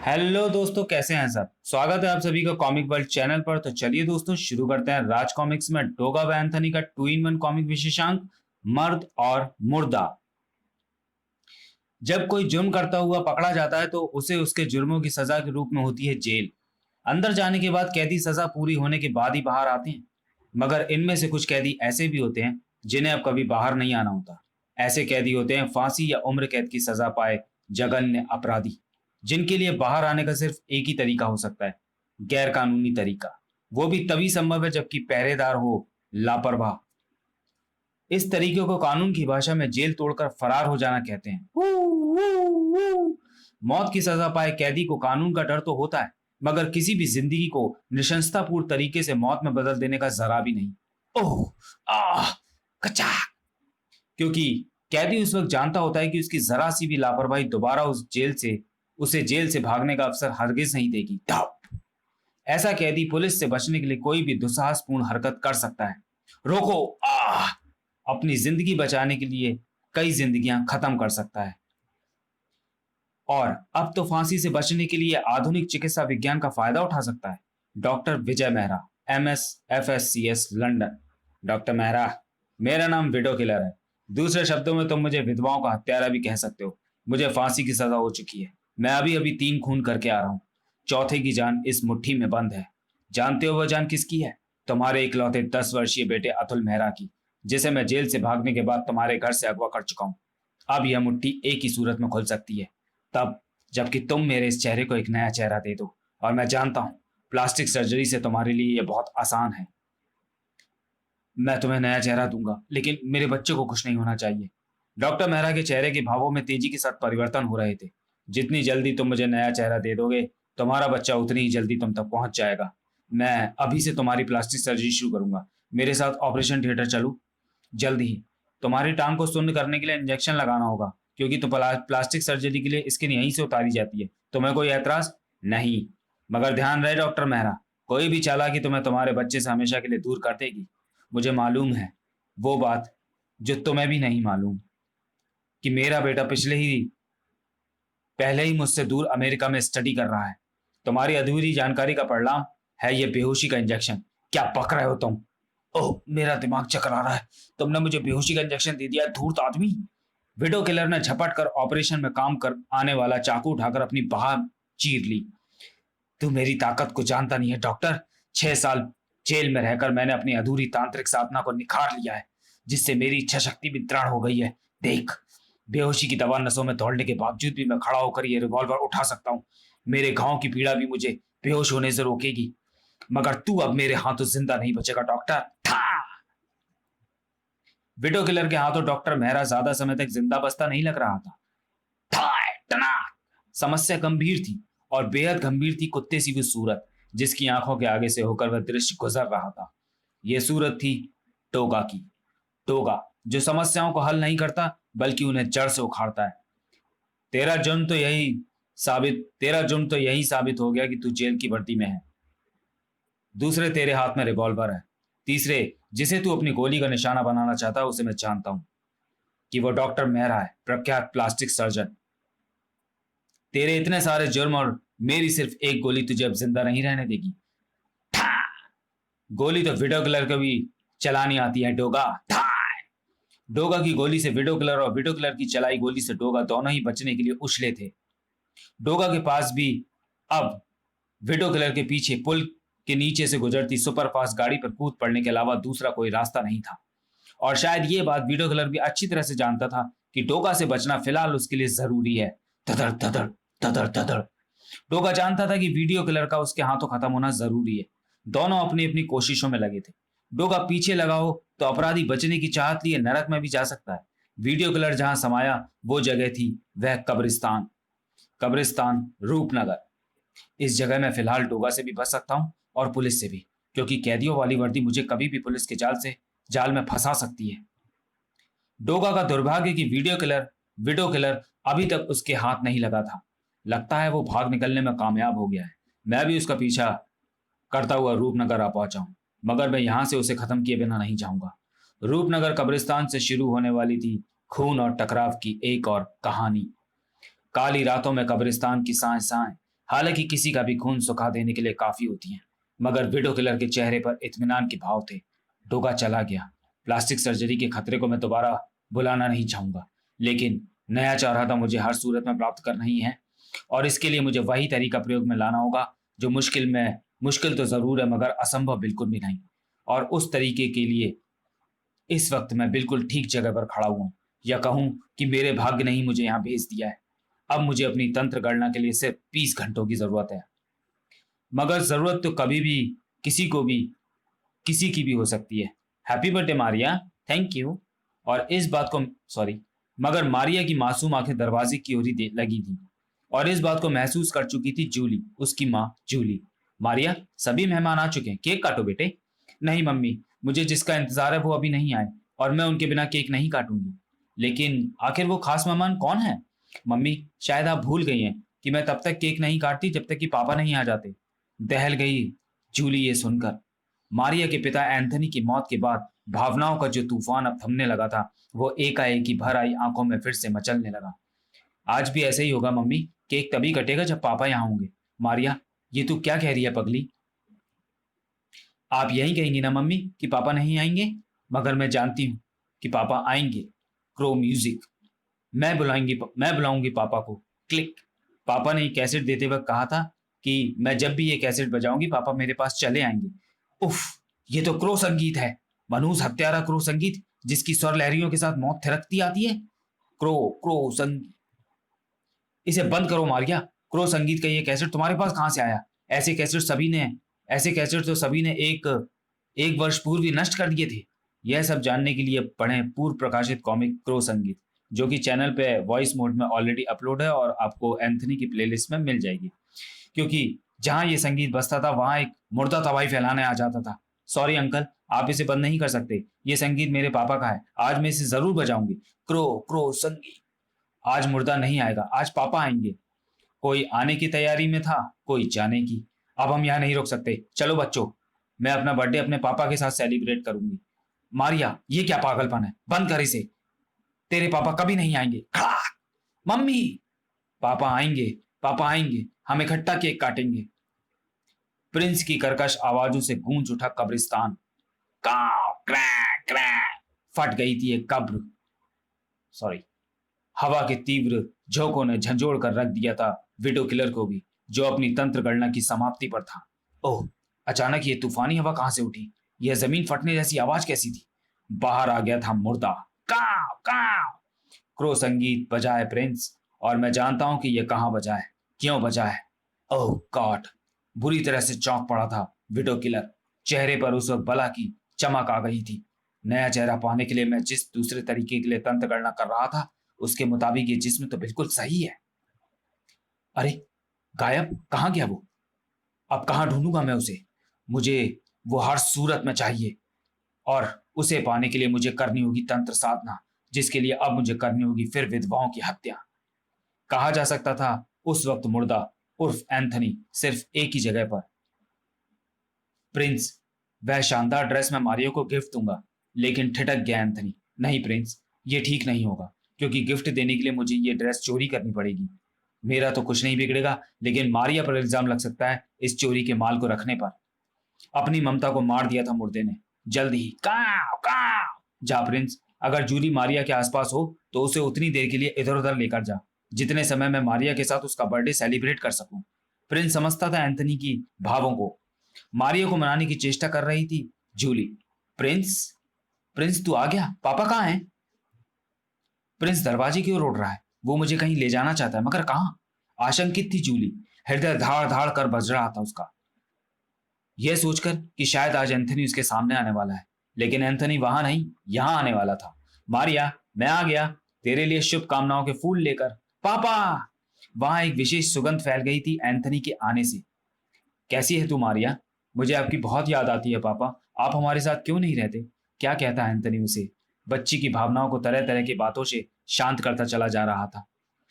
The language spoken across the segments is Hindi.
हेलो दोस्तों, कैसे हैं सब। स्वागत है आप सभी का कॉमिक वर्ल्ड चैनल पर। तो चलिए दोस्तों शुरू करते हैं राज कॉमिक्स में डोगा व एंथनी का 2 in 1 कॉमिक विशेषांक मर्द और मुर्दा। जब कोई जुर्म करता हुआ पकड़ा जाता है तो उसे उसके जुर्मों की सजा के रूप में होती है जेल। अंदर जाने के बाद कैदी सजा पूरी होने के बाद ही बाहर आते हैं। मगर इनमें से कुछ कैदी ऐसे भी होते हैं जिन्हें अब कभी बाहर नहीं आना होता। ऐसे कैदी होते हैं फांसी या उम्र कैद की सजा पाए जघन्य अपराधी, जिनके लिए बाहर आने का सिर्फ एक ही तरीका हो सकता है, गैर कानूनी तरीका। वो भी तभी संभव है जबकि पहरेदार हो लापरवाह। इस तरीके को कानून की भाषा में जेल तोड़कर फरार हो जाना कहते हैं। मौत की सजा पाए कैदी को कानून का डर तो होता है, मगर किसी भी जिंदगी को निशंसतापूर्ण तरीके से मौत में बदल देने का जरा भी नहीं। ओह, आह, कचा। क्योंकि कैदी उस वक्त जानता होता है कि उसकी जरा सी भी लापरवाही दोबारा उसे जेल से भागने का अवसर हरगिज नहीं देगी। ऐसा कैदी पुलिस से बचने के लिए कोई भी दुस्साहसपूर्ण हरकत कर सकता है। रोको, आह, अपनी जिंदगी बचाने के लिए कई जिंदगियां खत्म कर सकता है। और अब तो फांसी से बचने के लिए आधुनिक चिकित्सा विज्ञान का फायदा उठा सकता है। Doctor Vijay Mehra, MS FSCS London. Doctor Mehra, मेरा नाम विडो किलर है। दूसरे शब्दों में तुम मुझे विधवाओं का हत्यारा भी कह सकते हो। मुझे फांसी की सजा हो चुकी है। मैं अभी अभी 3 खून करके आ रहा हूँ। चौथे की जान इस मुट्ठी में बंद है। जानते हो वह जान किसकी है? तुम्हारे इकलौते 10 वर्षीय बेटे अतुल मेहरा की, जिसे मैं जेल से भागने के बाद तुम्हारे घर से अगवा कर चुका हूँ। अब यह मुट्ठी एक ही सूरत में खुल सकती है, तब जबकि तुम मेरे इस चेहरे को एक नया चेहरा दे दो। और मैं जानता हूं प्लास्टिक सर्जरी से तुम्हारे लिए यह बहुत आसान है। मैं तुम्हें नया चेहरा दूंगा, लेकिन मेरे बच्चे को कुछ नहीं होना चाहिए। डॉक्टर मेहरा के चेहरे के भावों में तेजी के साथ परिवर्तन हो रहे थे। जितनी जल्दी तुम मुझे नया चेहरा दे दोगे, तुम्हारा बच्चा उतनी ही जल्दी तुम तक पहुंच जाएगा। मैं अभी से तुम्हारी प्लास्टिक सर्जरी शुरू करूंगा। मेरे साथ ऑपरेशन थिएटर चलो जल्द ही। तुम्हारी टांग को सुन्न करने के लिए इंजेक्शन लगाना होगा, क्योंकि तो प्लास्टिक सर्जरी के लिए स्किन यहीं से उतारी जाती है। तुम्हें कोई ऐतराज नहीं? मगर ध्यान रहे डॉक्टर मेहरा, कोई भी चालाकी तुम्हें तुम्हारे बच्चे से हमेशा के लिए दूर कर देगी। मुझे मालूम है वो बात जो तुम्हें भी नहीं मालूम, कि मेरा बेटा पहले ही मुझसे दूर अमेरिका में स्टडी कर रहा है। तुम्हारी अधूरी जानकारी का परिणाम है ये बेहोशी का इंजेक्शन। क्या पक रहे हो तुम? ओह, मेरा दिमाग चकरा रहा है। तुमने मुझे बेहोशी का इंजेक्शन दे दिया, धूर्त आदमी। विडो किलर ने झपट कर ऑपरेशन में काम कर आने वाला चाकू उठाकर अपनी बाह चीर ली। तू मेरी ताकत को जानता नहीं है डॉक्टर। 6 साल जेल में रहकर मैंने अपनी अधूरी तांत्रिक साधना को निखार लिया है, जिससे मेरी इच्छा शक्ति भी दृढ़ हो गई है। देख, बेहोशी की दवा नसों में दौड़ने के बावजूद भी मैं खड़ा होकर ये रिवॉल्वर उठा सकता हूँ। मेरे घाव की पीड़ा भी मुझे बेहोश होने से रोकेगी। मगर तू अब मेरे हाथों जिंदा नहीं बचेगा डॉक्टर। विडो किलर के हाथों डॉक्टर मेहरा ज्यादा समय तक जिंदा बचता नहीं लग रहा था। समस्या गंभीर थी, और बेहद गंभीर थी कुत्ते सी वो सूरत जिसकी आंखों के आगे से होकर वह दृश्य गुजर रहा था। यह सूरत थी टोगा की। टोगा जो समस्याओं को हल नहीं करता बल्कि उन्हें जड़ से उखाड़ता है। तेरा जुर्म तो यही साबित हो गया कि तू जेल की वर्दी में है। दूसरे, तेरे हाथ में रिवॉल्वर है। तीसरे, जिसे तू अपनी गोली का निशाना बनाना चाहता है उसे मैं जानता हूं, कि वो डॉक्टर मेहरा है, प्रख्यात प्लास्टिक सर्जन। तेरे इतने सारे जुर्म और मेरी सिर्फ एक गोली तुझे अब जिंदा नहीं रहने देगी। गोली तो विडो किलर को भी चलानी आती है डोगा। डोगा की गोली से विडो किलर और विडो किलर की चलाई गोली से डोगा दोनों ही बचने के लिए उछले थे। डोगा के पास भी अब विडो किलर के पीछे पुल के नीचे से गुजरती सुपरफास्ट गाड़ी पर कूद पड़ने के अलावा दूसरा कोई रास्ता नहीं था। और शायद ये बात विडो किलर भी अच्छी तरह से जानता था कि डोगा से बचना फिलहाल उसके लिए जरूरी है। धदड़ धदड़ धदड़ धदड़। डोगा जानता था कि वीडियो किलर का उसके हाथों खत्म होना जरूरी है। दोनों अपनी अपनी कोशिशों में लगे थे। डोगा पीछे लगा हो तो अपराधी बचने की चाहत लिए नरक में भी जा सकता है। वीडियो किलर जहां समाया वो जगह थी वह कब्रिस्तान। कब्रिस्तान, रूपनगर। इस जगह में फिलहाल डोगा से भी बच सकता हूं और पुलिस से भी, क्योंकि कैदियों वाली वर्दी मुझे कभी भी पुलिस के जाल में फंसा सकती है। डोगा का दुर्भाग्य कि विडो किलर अभी तक उसके हाथ नहीं लगा था। लगता है वो भाग निकलने में कामयाब हो गया है। मैं भी उसका पीछा करता हुआ रूपनगर आ पहुंचा हूं, मगर मैं यहां से उसे खत्म किए बिना नहीं जाऊंगा। रूपनगर कब्रिस्तान से शुरू होने वाली थी खून और टकराव की एक और कहानी। काली रातों में कब्रिस्तान की साएं साएं हालांकि किसी का भी खून सुखा देने के लिए काफी होती हैं, मगर विडो किलर के चेहरे पर इत्मीनान के भाव थे। डोगा चला गया। प्लास्टिक सर्जरी के खतरे को मैं दोबारा बुलाना नहीं चाहूंगा, लेकिन नया चाह रहा था मुझे हर सूरत में प्राप्त करना ही है, और इसके लिए मुझे वही तरीका प्रयोग में लाना होगा जो मुश्किल तो जरूर है मगर असंभव बिल्कुल भी नहीं। और उस तरीके के लिए इस वक्त मैं बिल्कुल ठीक जगह पर खड़ा हुआ हूं, या कहूं कि मेरे भाग्य ने ही मुझे यहाँ भेज दिया है। अब मुझे अपनी तंत्र गणना के लिए सिर्फ 20 घंटों की जरूरत है, मगर जरूरत तो कभी भी किसी को भी किसी की भी हो सकती है। Happy birthday Maria. Thank you. और इस बात को सॉरी मगर मारिया की मासूम आंखें दरवाजे की ओर ही लगी थी, और इस बात को महसूस कर चुकी थी जूली, उसकी माँ जूली। मारिया, सभी मेहमान आ चुके हैं, केक काटो बेटे। नहीं मम्मी, मुझे जिसका इंतजार है वो अभी नहीं आए, और मैं उनके बिना केक नहीं काटूंगी। लेकिन आखिर वो खास मेहमान कौन है? मम्मी, शायद आप भूल गई हैं कि मैं तब तक केक नहीं काटती जब तक कि पापा नहीं आ जाते। दहल गई जूली ये सुनकर। मारिया के पिता एंथनी की मौत के बाद भावनाओं का जो तूफान अब थमने लगा था, वो एकाएक ही भर आई आंखों में फिर से मचलने लगा। आज भी ऐसे ही होगा मम्मी, केक तभी कटेगा जब पापा यहाँ होंगे। मारिया, ये तू क्या कह रही है पगली? आप यही कहेंगी ना मम्मी कि पापा नहीं आएंगे? मगर मैं जानती हूँ कि पापा आएंगे। Crow music. मैं बुलाऊंगी पापा को। क्लिक। पापा ने कैसेट देते वक्त कहा था कि मैं जब भी ये कैसेट बजाऊंगी पापा मेरे पास चले आएंगे। उफ, ये तो क्रो संगीत है। मनहूस हत्यारा क्रो संगीत, जिसकी स्वर लहरियों के साथ मौत थिरकती आती है। क्रो क्रो संगीत। इसे बंद करो मारिया। क्रो संगीत का ये कैसेट तुम्हारे पास कहां से आया? ऐसे कैसेट तो सभी ने एक एक वर्ष पूर्व ही नष्ट कर दिए थे। यह सब जानने के लिए पढ़ें पूर्व प्रकाशित कॉमिक क्रो संगीत, जो कि चैनल पे वॉइस मोड में ऑलरेडी अपलोड है और आपको एंथनी की प्लेलिस्ट में मिल जाएगी। क्योंकि जहां ये संगीत बजता था वहां एक मुर्दा तबाही फैलाने आ जाता था। सॉरी अंकल, आप इसे बंद नहीं कर सकते। ये संगीत मेरे पापा का है। आज मैं इसे जरूर बजाऊंगी। क्रो क्रो संगीत। आज मुर्दा नहीं आएगा, आज पापा आएंगे। कोई आने की तैयारी में था, कोई जाने की। अब हम यहाँ नहीं रुक सकते। चलो बच्चों, मैं अपना बर्थडे अपने पापा के साथ सेलिब्रेट करूंगी। मारिया, ये क्या पागलपन है? बंद कर इसे। तेरे पापा कभी नहीं आएंगे। खड़ाक! मम्मी, पापा आएंगे, पापा आएंगे, हम इकट्ठा केक काटेंगे। प्रिंस की कर्कश आवाजों से गूंज उठा कब्रिस्तान। काव क्रैक क्रैक। फट गई थी एक कब्र। सॉरी। हवा के तीव्र झोंकों ने झंझोड़ कर रख दिया था विडो किलर को भी, जो अपनी तंत्र गणना की समाप्ति पर था। ओह, अचानक ये तूफानी हवा कहां से उठी? यह जमीन फटने जैसी आवाज कैसी थी? बाहर आ गया था मुर्दा। काव काव। क्रो संगीत बजा है प्रिंस, और मैं जानता हूं कि यह कहां बजा है, क्यों बजा है। ओह गॉड! बुरी तरह से चौंक पड़ा था विडो किलर। चेहरे पर उस वक्त बला की चमक आ गई थी। नया चेहरा पाने के लिए मैं जिस दूसरे तरीके के लिए तंत्र गणना कर रहा था, उसके मुताबिक ये जिस्म तो बिल्कुल सही है। अरे, गायब कहाँ गया वो? अब कहाँ ढूंढूंगा मैं उसे? मुझे वो हर सूरत में चाहिए, और उसे पाने के लिए मुझे करनी होगी तंत्र साधना, जिसके लिए अब मुझे करनी होगी फिर विधवाओं की हत्या। कहा जा सकता था उस वक्त मुर्दा उर्फ एंथनी सिर्फ एक ही जगह पर। प्रिंस, वह शानदार ड्रेस मैं मारियो को गिफ्ट दूंगा। लेकिन ठिठक गया एंथनी। नहीं प्रिंस, ये ठीक नहीं होगा, क्योंकि गिफ्ट देने के लिए मुझे ये ड्रेस चोरी करनी पड़ेगी। मेरा तो कुछ नहीं बिगड़ेगा, लेकिन मारिया पर इल्जाम लग सकता है इस चोरी के माल को रखने पर। अपनी ममता को मार दिया था मुर्दे ने। जल्द ही काव काव। जा प्रिंस, अगर जूली मारिया के आसपास हो तो उसे उतनी देर के लिए इधर उधर लेकर जा, जितने समय मैं मारिया के साथ उसका बर्थडे सेलिब्रेट कर सकूं। प्रिंस समझता था एंथनी की भावों को। मारिया को मनाने की चेष्टा कर रही थी जूली। प्रिंस, प्रिंस तू आ गया? पापा कहाँ हैं? प्रिंस दरवाजे की ओर उड़ रहा है। वो मुझे कहीं ले जाना चाहता है, मगर कहाँ? आशंकित थी जूली। हृदय धाड़ धाड़ कर बज रहा था उसका, यह सोचकर कि शायद आज एंथनी उसके सामने आने वाला है। लेकिन एंथनी वहां नहीं, यहां आने वाला था। मारिया, मैं आ गया, तेरे लिए शुभकामनाओं के फूल लेकर। पापा! वहां एक विशेष सुगंध फैल गई थी एंथनी के आने से। कैसी है तू मारिया? मुझे आपकी बहुत याद आती है पापा। आप हमारे साथ क्यों नहीं रहते? क्या कहता है एंथनी उसे? बच्ची की भावनाओं को तरह तरह की बातों से शांत करता चला जा रहा था।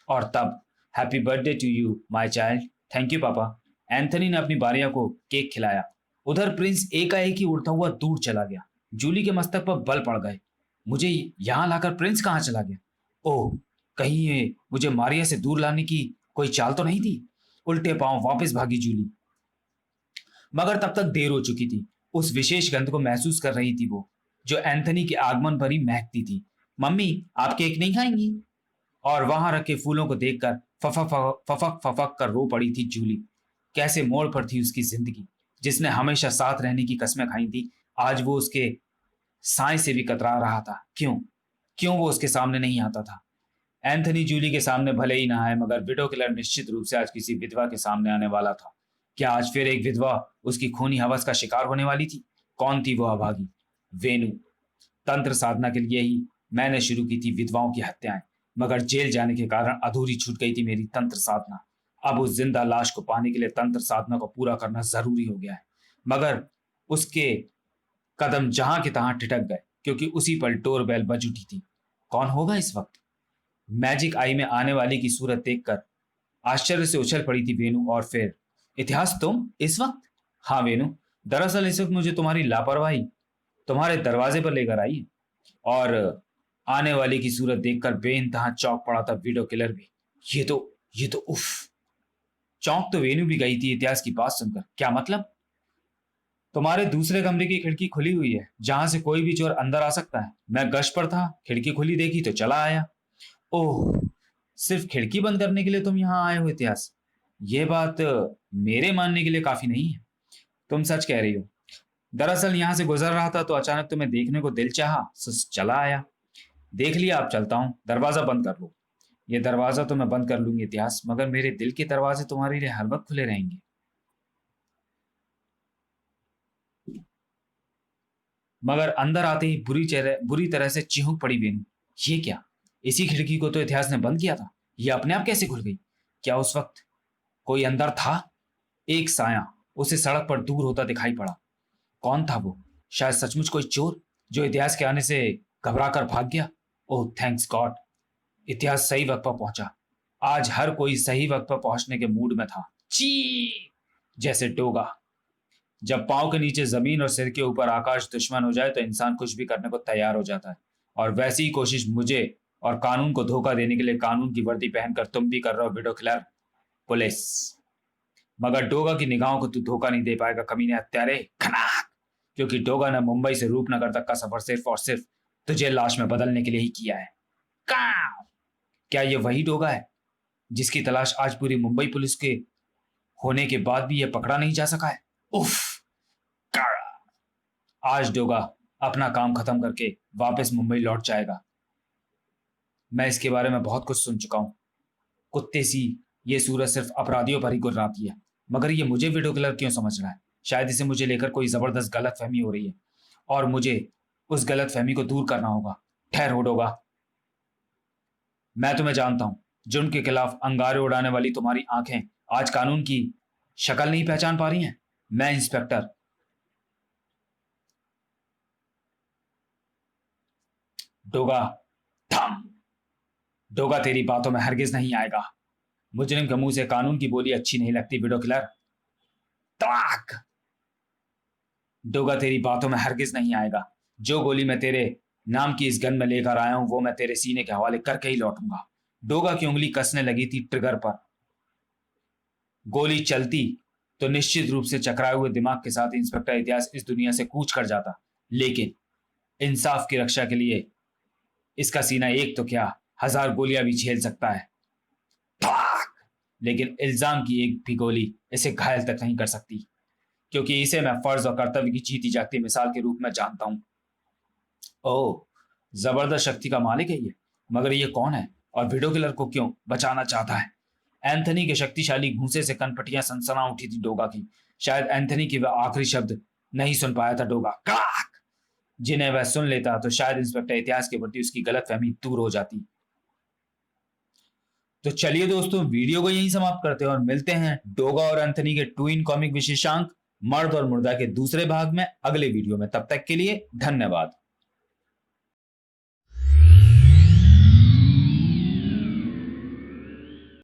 और तब, happy birthday to you my child. Thank you papa. Anthony ने अपनी बारिया को केक खिलाया। उधर प्रिंस एकाएक ही उड़ता हुआ दूर चला गया। जूली के मस्तक पर बल पड़ गए। मुझे यहां लाकर प्रिंस कहाँ चला गया? ओह, कहीं ये मुझे मारिया से दूर लाने की कोई चाल तो नहीं थी? उल्टे पांव वापस भागी जूली। मगर तब तक देर हो चुकी थी। उस विशेष गंध को महसूस कर रही थी वो, जो एंथनी के आगमन पर ही महकती थी। मम्मी, आप केक नहीं खाएंगी? और वहां रखे फूलों को देखकर फफक फफक फफक कर रो पड़ी थी जूली। कैसे मोड़ पर थी उसकी जिंदगी, जिसने हमेशा साथ रहने की कस्में खाई थी। आज वो उसके साय से भी कतरा रहा था। क्यों क्यों वो उसके सामने नहीं आता था? एंथनी जूली के सामने भले ही ना आए, मगर विडो किलर निश्चित रूप से आज किसी विधवा के सामने आने वाला था। क्या आज फिर एक विधवा उसकी खूनी हवस का शिकार होने वाली थी? कौन थी वो अभागी? वेणु। तंत्र साधना के लिए ही मैंने शुरू की थी विधवाओं की हत्याएं, मगर जेल जाने के कारण अधूरी छूट गई थी मेरी तंत्र साधना। अब उस जिंदा लाश को पाने के लिए तंत्र साधना को पूरा करना जरूरी हो गया है। मगर उसके कदम जहां के तहां ठिठक गए, क्योंकि उसी पल डोरबेल बज उठी थी। कौन होगा इस वक्त? मैजिक आई में आने वाली की सूरत देखकर आश्चर्य से उछल पड़ी थी वेणु। और फिर, इतिहास तुम इस वक्त? हाँ वेणु, दरअसल इस वक्त मुझे तुम्हारी लापरवाही तुम्हारे दरवाजे पर लेकर आई है। और आने वाले की सूरत देखकर बेइंतहा चौंक पड़ा था विडो किलर भी। ये तो उफ। चौंक तो वेणु भी गई थी इतिहास की बात सुनकर। क्या मतलब? तुम्हारे दूसरे कमरे की खिड़की खुली हुई है, जहां से कोई भी चोर अंदर आ सकता है। मैं गश्त पर था, खिड़की खुली देखी तो चला आया। ओह, सिर्फ खिड़की बंद करने के लिए तुम यहाँ आए हो इतिहास? ये बात मेरे मानने के लिए काफी नहीं है। तुम सच कह रही हो। दरअसल यहाँ से गुजर रहा था तो अचानक तुम्हें देखने को दिल चाहा, सो चला आया। देख लिया, अब चलता हूँ। दरवाजा बंद कर लो। ये दरवाजा तो मैं बंद कर लूंगी इतिहास, मगर मेरे दिल के दरवाजे तुम्हारे लिए हर वक्त खुले रहेंगे। मगर अंदर आते ही बुरी तरह से चिहुक पड़ी वेणु। ये क्या? इसी खिड़की को तो इतिहास ने बंद किया था, ये अपने आप कैसे खुल गई? क्या उस वक्त कोई अंदर था? एक साया उसे सड़क पर दूर होता दिखाई पड़ा। कौन था वो? शायद सचमुच कोई चोर जो इतिहास के आने से घबरा कर भाग गया। ओह थैंक्स गॉड, इतिहास सही वक्त पर पहुंचा। आज हर कोई सही वक्त पर पहुंचने के मूड में था। ची, जैसे डोगा। जब पांव के नीचे जमीन और सिर के ऊपर आकाश दुश्मन हो जाए तो इंसान कुछ भी करने को तैयार हो जाता है। और वैसी ही कोशिश मुझे और कानून को धोखा देने के लिए कानून की वर्दी पहनकर तुम भी कर रहे हो विडो किलर। पुलिस। मगर डोगा की निगाहों को तू धोखा नहीं दे पाएगा कमीने हत्यारे। खनाक। क्योंकि डोगा ने मुंबई से रूपनगर तक का सफर सिर्फ और सिर्फ तुझे लाश में बदलने के लिए ही किया है। काव। क्या ये वही डोगा है जिसकी तलाश आज पूरी मुंबई पुलिस के होने के बाद भी यह पकड़ा नहीं जा सका है? उफ। आज डोगा अपना काम खत्म करके वापस मुंबई लौट जाएगा। मैं इसके बारे में बहुत कुछ सुन चुका हूं। कुत्ते सी ये सूरत सिर्फ अपराधियों पर ही गुर्राती है, मगर ये मुझे विडो किलर क्यों समझ रहा है? शायद इसे मुझे लेकर कोई जबरदस्त गलत फहमी हो रही है और मुझे उस गलत फहमी को दूर करना होगा। ठहर डोगा, मैं तुम्हें जानता हूं। जुर्म के खिलाफ अंगारे उड़ाने वाली तुम्हारी आंखें आज कानून की शक्ल नहीं पहचान पा रही हैं। मैं इंस्पेक्टर डोगा। थम। डोगा तेरी बातों में हरगिज नहीं आएगा। मुजरिम के मुंह से कानून की बोली अच्छी नहीं लगती विडो किलर। तड़ाक। डोगा तेरी बातों में हरगिज नहीं आएगा। जो गोली मैं तेरे नाम की इस गन में लेकर आया हूं वो मैं तेरे सीने के हवाले करके ही लौटूंगा। डोगा की उंगली कसने लगी थी ट्रिगर पर। गोली चलती तो निश्चित रूप से चकराए हुए दिमाग के साथ इंस्पेक्टर इतिहास इस दुनिया से कूच कर जाता, लेकिन इंसाफ की रक्षा के लिए इसका सीना एक तो क्या 1000 गोलियां भी झेल सकता है। लेकिन इल्जाम की एक भी गोली इसे घायल तक नहीं कर सकती, क्योंकि इसे मैं फर्ज और कर्तव्य की जीती जागती मिसाल के रूप में जानता हूं। ओह, जबरदस्त शक्ति का मालिक है ये। मगर ये कौन है और विडो किलर को क्यों बचाना चाहता है? एंथनी के शक्तिशाली घूंसे से कनपटियां सनसना उठी थी डोगा की। शायद एंथनी के वह आखिरी शब्द नहीं सुन पाया था डोगा, काक, जिन्हें वह सुन लेता तो शायद इंस्पेक्टर इतिहास के प्रति उसकी गलतफहमी दूर हो जाती। तो चलिए दोस्तों, वीडियो को यहीं समाप्त करते हैं और मिलते हैं डोगा और एंथनी के ट्विन कॉमिक विशेषांक मर्द और मुर्दा के दूसरे भाग में अगले वीडियो में। तब तक के लिए धन्यवाद।